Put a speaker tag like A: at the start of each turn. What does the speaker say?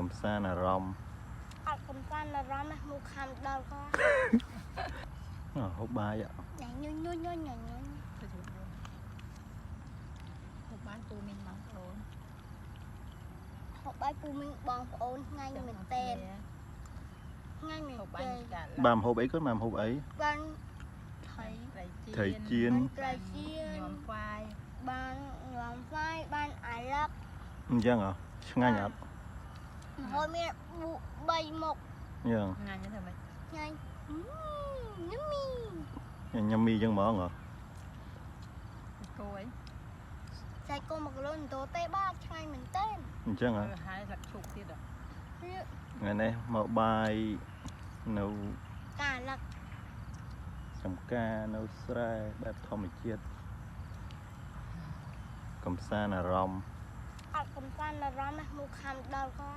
A: កំសាន្តអារម្មណ៍
B: អត់កំសាន្តអារម្មណ៍មកខាំដល់ក៏
A: ហូបបាយ
B: ញ៉ាញញញញញញ
C: ហូបបាយពូមីងបងប្អូន
B: ហូបបាយពូមីងបងប្អូនថ្ងៃមែនតើថ្ងៃមែន
C: ហូបបាយកាត់
A: បានហូបអីគាត់បានហូបអី
B: បានថៃ
A: ត្រីចៀន
B: ត្រីចៀន
C: ញោមហ្វាយ
B: បានងំហ្វាយបានអាឡឹក
A: អញ្ចឹងហ៎ឆ្ងាញ់អត់
B: ហើយមាន3មុខ
A: យ៉ាង
C: ងាញ់ទេម៉េច
B: ញ៉ាញញ៉ាំមី
A: ញ៉ាំមីអញ្ចឹងហ្មងហ៎
C: គួយ
B: សាច់គោមកលុនតូទេបាទឆ្ងាញ់មែនតើ
A: អញ្ចឹងហ៎
C: ហើយស្លឹកឈូកទៀត
A: ថ្ងៃនេះមកបាយនៅ
B: កាឡឹក
A: ចំការនៅស្រែបែបធម្មជាតិកំសាន្តអារម្មណ៍
B: អត់កំសាន្តអារម្មណ៍មកខាំដល់ក៏